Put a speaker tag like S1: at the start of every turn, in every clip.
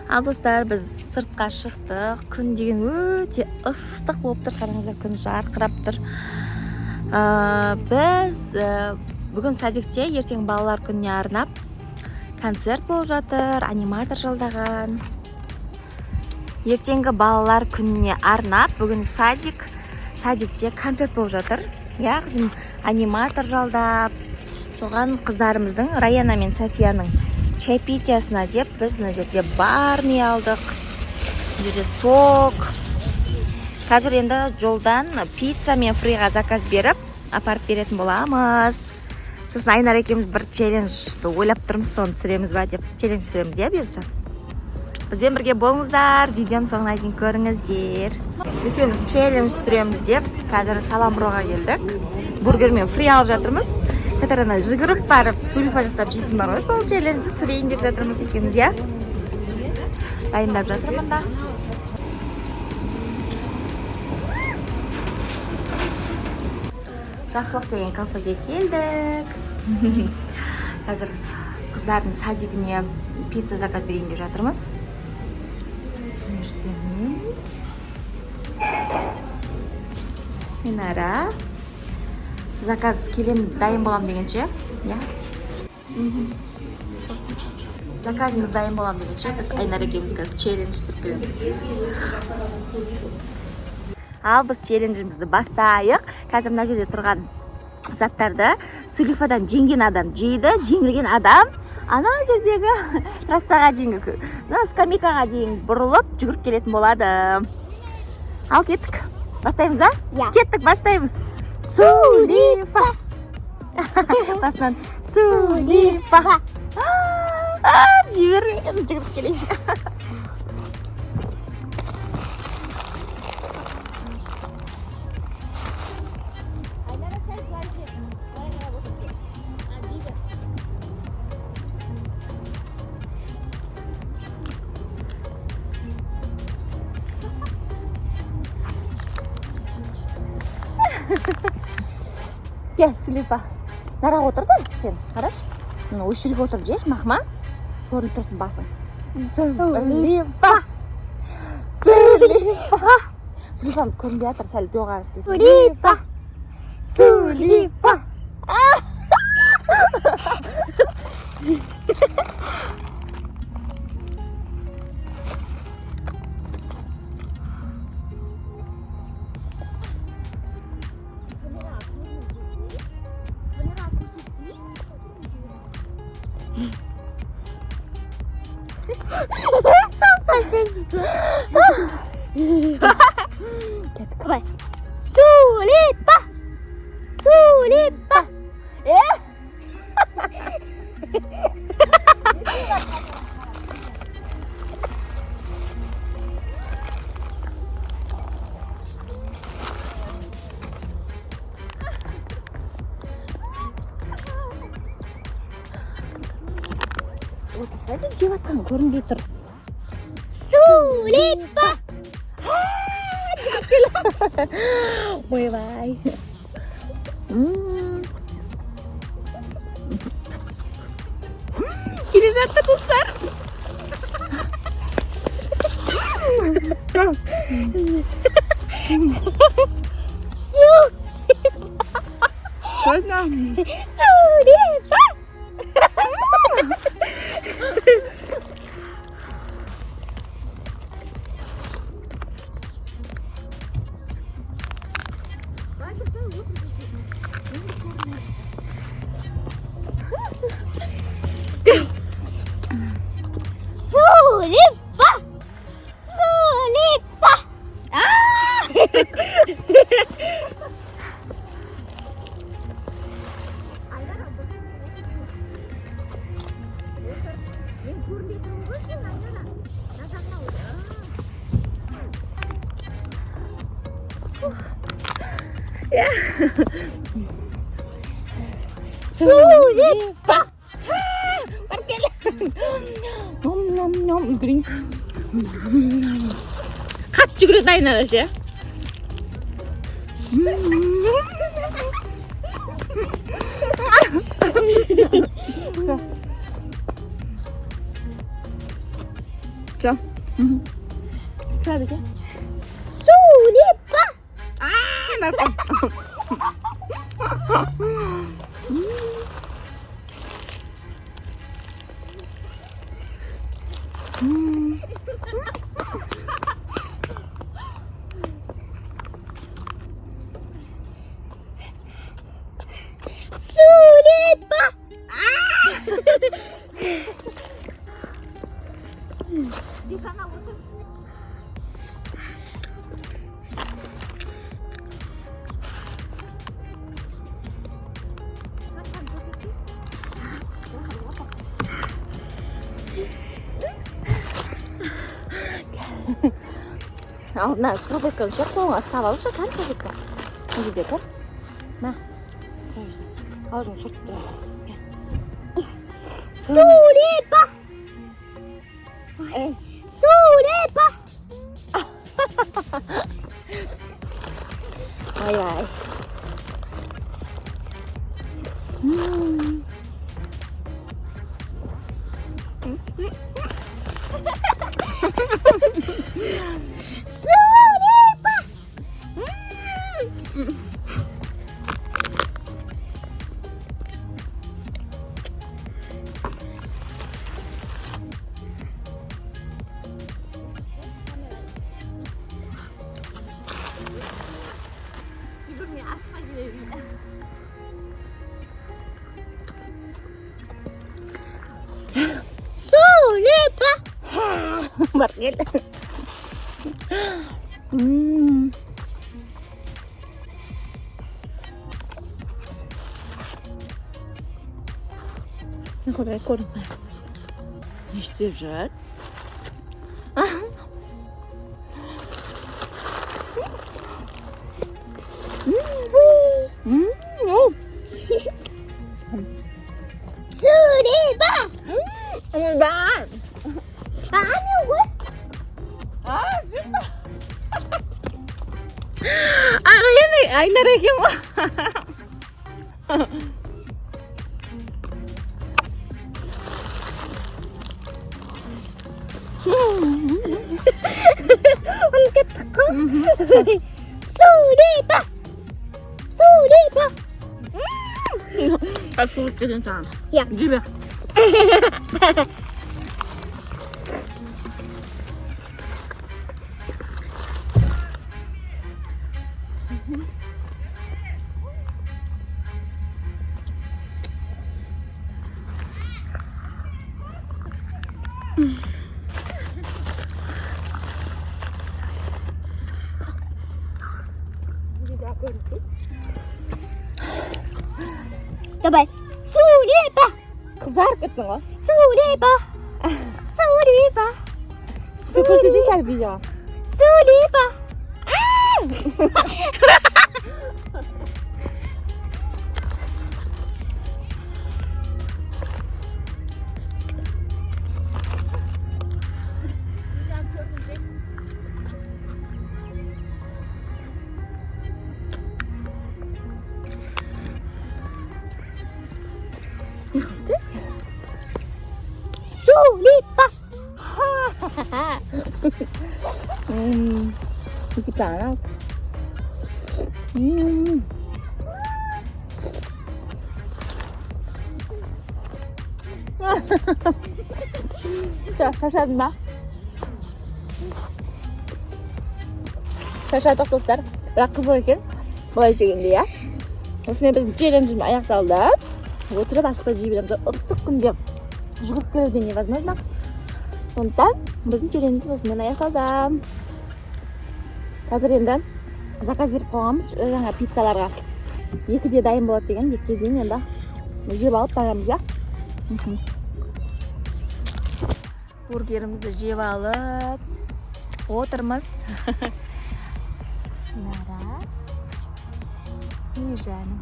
S1: Ал достар, біз сыртқа шықтық. Күн деген өте ыстық болып тұр. Қараңыздар, күн жарқырап тұр. Біз бүгін садикте ертең балалар күніне арнап концерт болып жатыр. Аниматор жалдаған. Ертеңгі балалар күніне арнап бүгін садикте концерт болып жатыр. Я, қызым аниматор жалдап, соған қыздарымыздың Раяна мен Софияның чайпитиясына деп біз мына жерде барми алдық. Мына жерде сок. Қазір енді жолдан пицца мен фриға заказ беріп, апарып беретін боламыз. Сосын Айнар екеуміз бір челленджді ойлап тұрмыз, соны түсіреміз ба деп. Челлендж түсіреміз де берді. Бізбен бірге болыңыздар, видеоны соңына дейін көріңіздер. Екеуміз челлендж түсіреміз деп, қазір Саламброға келдік. Бургер мен фри алып жатырмыз. Катарина жүгіріп барып, сульфа жасап жейтін бар ғой, сол челленджді түсірейін деп жатырмыз екеуміз, я? Дайындап жатырмын да. Жақсылық деген кафеге келдік. Қазір қыздардың садигіне пицца заказ берейін деп жатырмыз. Айнара. Заказ келем дайын болам дегенше, я? Заказымыз дайын болам дегенше, біз Айнар екеуміз қазір челлендж түсіріп келеміз. Ал біз челленджімізді бастайық. Қазір мына жерде тұрған заттарды сульфадан жеңген адам жейді, жеңілген адам ана жердегі трассаға дейінгі, скамейкаға дейін бұрылып жүгіріп келетін болады. Ал кеттік. Бастаймыз, а?
S2: Я.
S1: Кеттік, бастаймыз. Сулифа. Басынан Сулифа. Жібермеген, жүгіріп келейін. Gel Сулифа. Нараға отыр да сен, қараш. Осы жерге отырып жеш, мақма. Көрініп тұрсын басың. Сулифа. Сулифа. Сулифамыз көрінбей жатыр, сәл жоғары істейсің.
S2: Сулифа.
S1: Сулифа.
S2: Давай. Сулифа. Сулифа.
S1: Отырса сен жеп атқан көрінбей тұр.
S2: Сулифа.
S1: Ойбай. Келе жатыр достар.
S2: Сулифа. Сулифа. Сулифа. Сулифа.
S1: Nom green. Қатты жүгіреді Айнара ше. Все. Что это?
S2: Сулипа.
S1: Нарком.
S2: Сулипа.
S1: 나 서볼까? 셰프가 스타벅스 간다니까. 이게 될까? 나. 좀 소리 들어.
S2: Sулипа.
S1: 에이.
S2: Sулипа.
S1: 와이.
S2: Sулипа.
S1: 지금이 아스파기의 위다.
S2: Sулипа.
S1: 맞겠. 그래 꼬리. İşte güzel.
S2: Sулипа.
S1: Ben.
S2: 아니요.
S1: 아, 진짜. 아, 얘네 ay nareki mo.
S2: Sулипа. Sулипа.
S1: 아, 수줍게 괜찮아.
S2: 야.
S1: 집에.
S2: Давай. Sулипа.
S1: Kızarıp ettin o.
S2: Sулипа. Sулипа.
S1: Sıkırtıcı serbiyor.
S2: Sулипа. Sулипа.
S1: 무섭지 않아? 자, şaşırdın mı? Şaşırdık dostlar. Бірақ қызық екен. Былай жегенде иә. Осымен біздің челленджіміз аяқталды. Отырып аспа жей береміз. Ыстық күнде жүгіріп келуде невозможно. Сондықтан біздің челленджіміз осымен аяқталды. Қазір енді заказ беріп қойғанбыз жаңа пиццаларға. 2-де дайын болады деген, 2-ге дейін енді жеп алып барамыз иә. Бургерімізді жеп алып отырмыз. Нара. И жаным.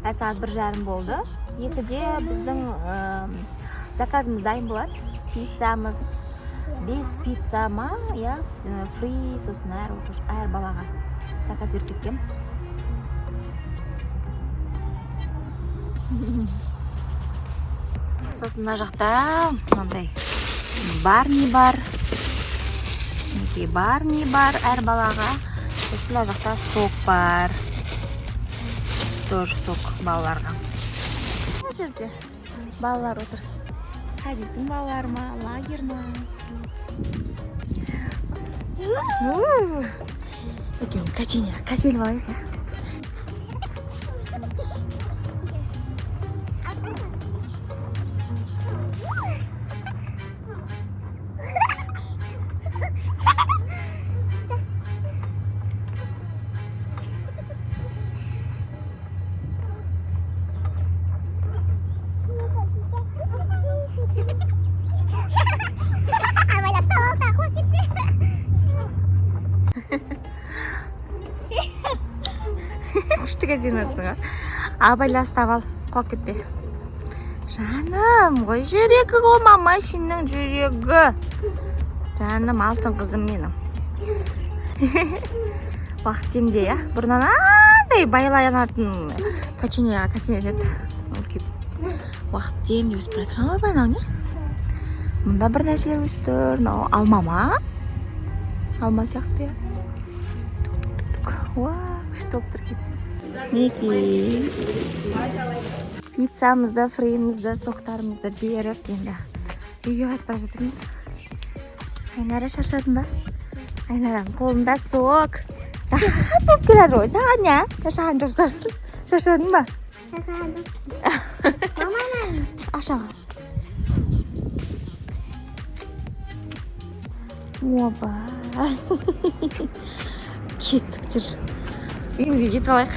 S1: Сағат 1:30 болды. 2-де біздің заказымыз дайын болады. Пиццамыз 5 пицца ма, я фри сосын әр балаға заказ беріп кеткен. Сосын мына жақта мынандай Барни бар. Мінекей Барни бар әр балаға. Мына жақта сок бар. Тоже сок балаларға. Мына жерде балалар отыр. Садиктің балалары ма, лагерь ма? Екеуміз каченияға кәселіп алайық, я. Күшті газинатсың, абайла ұстап ал, қуап кетпе. Жаным, ғой жүрегі ғой, мамашының жүрегі. Жаным, алтын қызым менің. Уақыт темде, я? Бұрынан андай байланатын каченияға каченет. Уақыт темде өсіп біратыр. Ой, байнау не? Мұнда бір нәрселер өсіп тұр. Алма ма? Алма сияқты, я? Уа, күшті оп тұр кен. Мінекей. Пиццамызды, фреймізді, соқтарымызды беріп, енді үйге қайтпақ жатырмыз. Айнара шаршадың ба? Айнараның қолында сок. Топ келер ғой, саған не? Шаршаған жоқсарсың. Шаршадың ба?
S2: Шаршадым. Маманың.
S1: Ашаға. Опа. Кеттік жүр. Үйімізге жетіп алайық.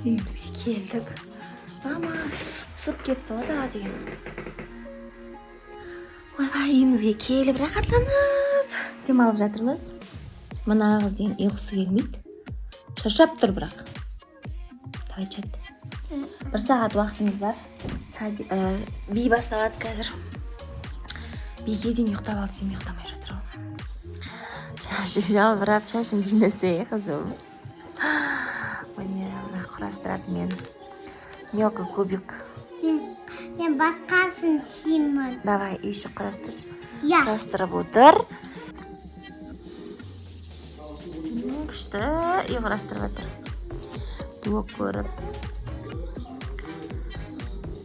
S1: Үйімізге келдік. Мама сып кетті ғой да деген. Ойбай, үйімізге келіп рахаттанып демалып жатырмыз. Мына қыз деген ұйқысы келмейді. Шаршап тұр бірақ. Давай чат. 1 сағат уақытымыз бар. Би басталады қазір. Биге дейін ұйықтап алды, сен ұйықтамай жатыр ол. Шашы жалбырап, шашым жинесе, қызым. Міне, құрастырады мен. Мелко кубик.
S2: Мен басқасын симін.
S1: Давай, еще құрастыр.
S2: Я.
S1: Құрастырып отыр. Күшті, үй құрастырып отыр. Блок көріп.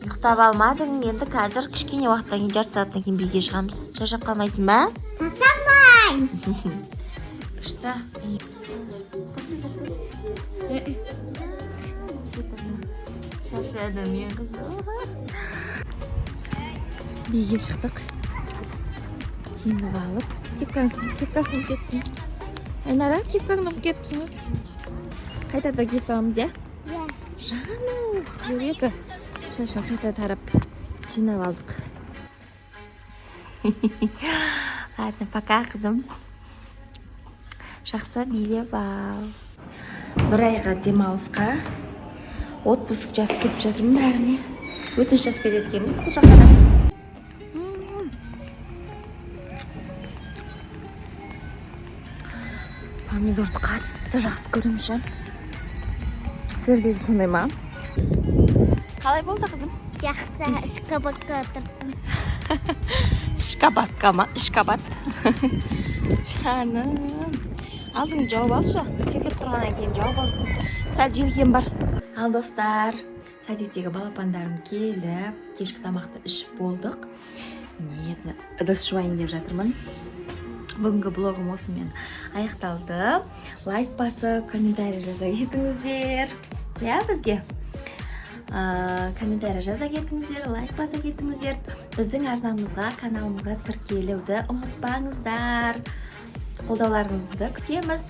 S1: Ұйықтап алмадың, енді қазір кішкене уақыттан кейін, жарты сағаттан кейін биге шығамыз. Шаршап қалмайсың ба?
S2: Сасамай.
S1: Күшті. Шаршады мен қызым. Биге шықтық. Киініп алып, кепкасын кеттім. Айнара, кепкаңды ұқып кетіпсің ғой. Қайтарда кие саламыз, я? Жаным, жүрегі. Шашын қайта тарап жинап алдық. Ладно, пока, қызым. Жақсы билеп ал. 1 айға демалысқа отпуск жазып кетіп жатырмын бәріне. Өтініш жазып кетеді екенбіз бұл жақта. Помидорды қатты жақсы көремін. Сіздерде де сондай ма? Қалай болды, қызым?
S2: Жақсы, ішкабатқа отырдым.
S1: Ішкабатқа ма? Ішкабат. Жаным. Алдың жауып алшы. Секіліп тұрғаннан кейін жауып алдым. Сәл желген бар. Ал достар, садиктегі балапандарым келіп, кешкі тамақты ішіп болдық. Ыдыс жуайын деп жатырмын. Бүгінгі блогым осымен аяқталды. Лайк басып, комментарий жаза кетіңіздер. Я, бізге комментарий жаза кетіңіздер, лайк баса кетіңіздер. Біздің арнамызға, каналымызға тіркелуді ұмытпаңыздар. Қолдауларыңызды күтеміз.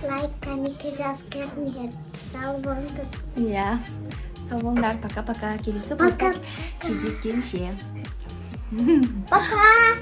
S2: Лайк, комментарий жазып кетіңдер. Сау болыңыз.
S1: Я, сау болыңдар. Пока-пока. Келесі подкаст кездескенше.
S2: Пока.